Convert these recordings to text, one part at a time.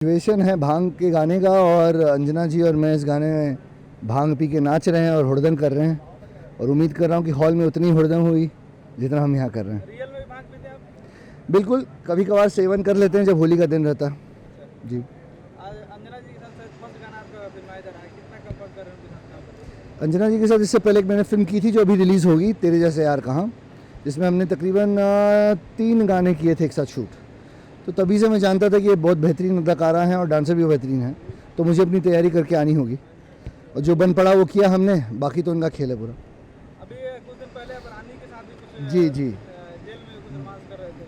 Situation है भांग के गाने का, और अंजना जी और मैं इस गाने में भांग पी के नाच रहे हैं और हुड़दंग कर रहे हैं, और उम्मीद कर रहा हूँ कि हॉल में उतनी हुड़दंग हुई जितना हम यहाँ कर रहे हैं। रियल में भांग पीते हैं आप? बिल्कुल, कभी कभार सेवन कर लेते हैं जब होली का दिन रहता है जी। आज अंजना जी के साथ फर्स्ट गाना आपका फिल्माया जा रहा है, कितना कंफर्ट कर रहे हैं उनके साथ काम करके? अंजना जी के साथ इससे पहले एक मैंने फिल्म की थी जो अभी रिलीज़ होगी, तेरे जैसे यार कहाँ, जिसमें हमने तकरीबन 3 गाने किए थे एक साथ शूट। तो तभी से मैं जानता था कि ये बहुत बेहतरीन अदाकारा हैं और डांसर भी बेहतरीन हैं, तो मुझे अपनी तैयारी करके आनी होगी, और जो बन पड़ा वो किया हमने, बाकी तो उनका खेल है पूरा। अभी कुछ दिन पहले आप रानी के साथ भी कुछ जी जेल में कुछ रोमांस कर रहे थे,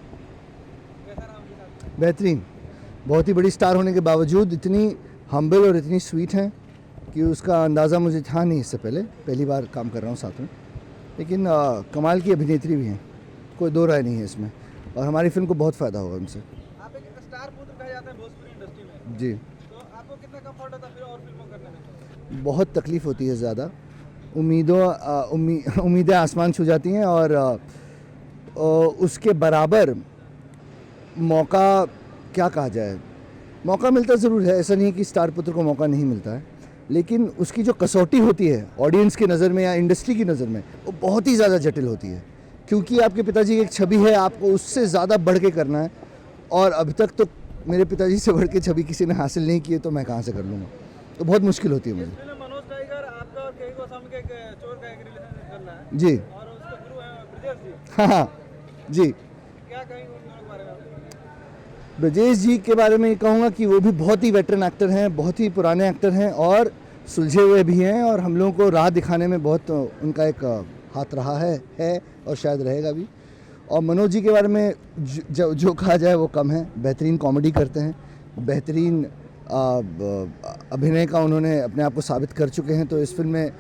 कैसा रहा उनके साथ? बेहतरीन, बहुत ही बड़ी स्टार होने के बावजूद इतनी हम्बल और इतनी स्वीट हैं कि उसका अंदाज़ा मुझे था नहीं इससे पहले, पहली बार काम कर रहा हूँ साथ में। लेकिन कमाल की अभिनेत्री भी हैं, कोई दो राय नहीं है इसमें, और हमारी फिल्म को बहुत फ़ायदा होगा उनसे। आप एक स्टार पुत्र कहा जाता है भोजपुरी इंडस्ट्री में, जी, तो आपको कितना कंफर्ट होता है फिर और फिल्मों करने में? बहुत तकलीफ़ होती है ज़्यादा, उम्मीदें आसमान छू जाती हैं, और उसके बराबर मौका, क्या कहा जाए, मौका मिलता ज़रूर है, ऐसा नहीं है कि स्टार पुत्र को मौका नहीं मिलता है, लेकिन उसकी जो कसौटी होती है ऑडियंस की नज़र में या इंडस्ट्री की नज़र में, वो बहुत ही ज़्यादा जटिल होती है, क्योंकि आपके पिताजी की एक छवि है, आपको उससे ज़्यादा बढ़ के करना है, और अभी तक तो मेरे पिताजी से बढ़ के छवि किसी ने हासिल नहीं की है, तो मैं कहाँ से कर लूँगा, तो बहुत मुश्किल होती है मुझे। फिल्म मनोज टाइगर आपका और केके गोस्वामी का एक चोर का एक रिलेशनशिप चल रहा है जी, और उसका गुरु है ब्रजेश जी, हाँ हाँ जी। क्या कहेंगे उन दोनों के बारे में आप? ब्रजेश जी के बारे में ये कहूँगा कि वो भी बहुत ही वेटरन एक्टर हैं, बहुत ही पुराने एक्टर हैं, और सुलझे हुए भी हैं, और हम लोगों को राह दिखाने में बहुत उनका एक हाथ रहा है और शायद रहेगा भी। और मनोज जी के बारे में जो कहा जाए वो कम है, बेहतरीन कॉमेडी करते हैं, बेहतरीन अभिनय का उन्होंने अपने आप को साबित कर चुके हैं, तो इस फिल्म में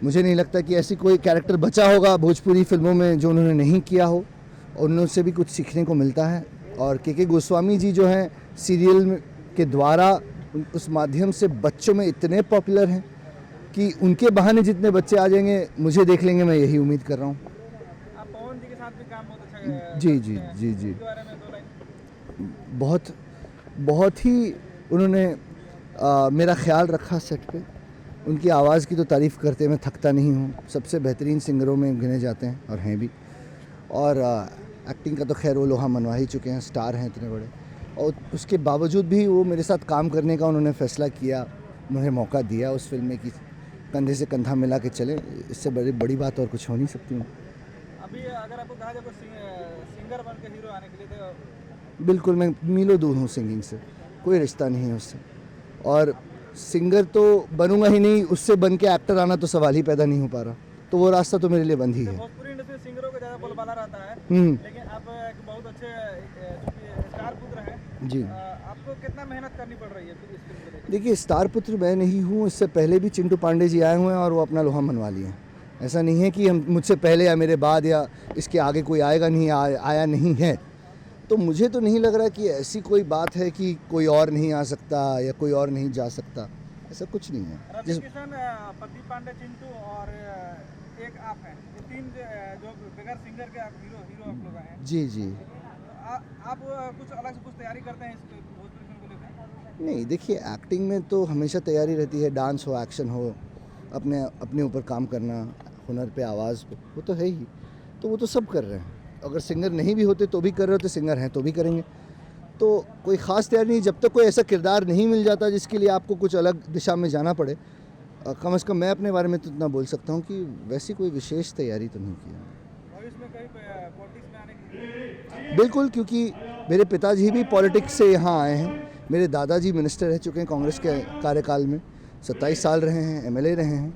मुझे नहीं लगता कि ऐसी कोई कैरेक्टर बचा होगा भोजपुरी फिल्मों में जो उन्होंने नहीं किया हो, और उनसे भी कुछ सीखने को मिलता है। और केके गोस्वामी जी जो हैं सीरियल के द्वारा उस माध्यम से बच्चों में इतने पॉपुलर हैं कि उनके बहाने जितने बच्चे आ जाएंगे मुझे देख लेंगे, मैं यही उम्मीद कर रहा हूँ। आप पवन जी के साथ भी काम बहुत अच्छा जी जी जी जी, के बारे में दो लाइन? बहुत ही उन्होंने मेरा ख्याल रखा सेट पे, उनकी आवाज़ की तो तारीफ़ करते मैं थकता नहीं हूँ, सबसे बेहतरीन सिंगरों में गिने जाते हैं और हैं भी, और एक्टिंग का तो खैर वो लोहा मनवा ही चुके हैं, स्टार हैं इतने बड़े, और उसके बावजूद भी वो मेरे साथ काम करने का उन्होंने फ़ैसला किया, मुझे मौका दिया उस फिल्म में कि कंधे से कंधा मिला के चले, इससे बड़ी बात और कुछ हो नहीं सकती। अभी अगर आपको कहा जाए तो सिंगर बन के हीरो आने के लिए तो? बिल्कुल, मैं मीलों दूर हूँ सिंगिंग से, कोई रिश्ता नहीं है उससे, और सिंगर तो बनूंगा ही नहीं, उससे बन के एक्टर आना तो सवाल ही पैदा नहीं हो पा रहा, तो वो रास्ता तो मेरे लिए बंद ही है। भोजपुरी इंडस्ट्री सिंगरों का ज़्यादा बोलबाला रहता है, लेकिन आप एक बहुत अच्छे जो कि स्टार पुत्र हैं जी, आपको कितना मेहनत करनी पड़ रही है फिर इस फिल्म को लेकर? देखिए, स्टार पुत्र मैं नहीं हूँ, इससे पहले भी चिंटू पांडे जी आए हुए हैं और वो अपना लोहा मनवा लिए हैं। ऐसा नहीं है कि हम मुझसे पहले या मेरे बाद या इसके आगे कोई आएगा नहीं, आया नहीं है, तो मुझे तो नहीं लग रहा कि ऐसी कोई बात है कि कोई और नहीं आ सकता या कोई और नहीं जा सकता, ऐसा कुछ नहीं है। रवि किशन, प्रदीप पांडे, चिंटू और एक आप हैं, ये तीन जो बगैर सिंगर के आप हीरो आप लोग हैं। जी जी, आप कुछ अलग से कुछ तैयारी करते हैं इस भोजपुरी फिल्म को लेकर? नहीं, देखिए, एक्टिंग में तो हमेशा तैयारी रहती है, डांस हो, एक्शन हो, अपने ऊपर काम करना, हुनर पे, आवाज़ पे, वो तो है ही, तो वो तो सब कर रहे हैं। अगर सिंगर नहीं भी होते तो भी कर रहे होते, सिंगर हैं तो भी करेंगे, तो कोई ख़ास तैयारी नहीं, जब तक कोई ऐसा किरदार नहीं मिल जाता जिसके लिए आपको कुछ अलग दिशा में जाना पड़े। कम से कम मैं अपने बारे में तो इतना बोल सकता हूँ कि वैसी कोई विशेष तैयारी तो नहीं की है। भविष्य में कहीं पॉलिटिक्स में आने की? बिल्कुल, क्योंकि मेरे पिताजी भी पॉलिटिक्स से यहाँ आए हैं, मेरे दादाजी मिनिस्टर रह चुके हैं कांग्रेस के कार्यकाल में, 27 साल रहे हैं, एमएलए रहे हैं,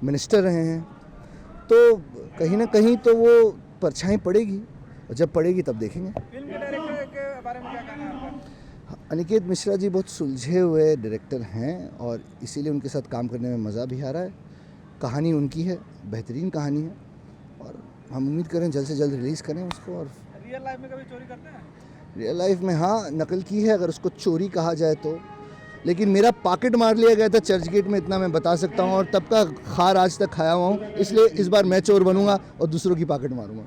मिनिस्टर रहे हैं, तो कहीं ना कहीं तो वो परछाई पड़ेगी, और जब पड़ेगी तब देखेंगे। फिल्म के डायरेक्टर के बारे में क्या कहना है आपका? अनिकेत मिश्रा जी बहुत सुलझे हुए डायरेक्टर हैं, और इसीलिए उनके साथ काम करने में मज़ा भी आ रहा है। कहानी उनकी है, बेहतरीन कहानी है, और हम उम्मीद करें जल्द से जल्द रिलीज़ करें उसको। और रियल लाइफ में कभी चोरी करते हैं? रियल लाइफ में हाँ, नकल की है अगर उसको चोरी कहा जाए तो, लेकिन मेरा पॉकेट मार लिया गया था चर्च गेट में, इतना मैं बता सकता हूँ, और तब का खार आज तक खाया हुआ हूँ, इसलिए इस बार मैं चोर बनूंगा और दूसरों की पॉकेट मारूंगा।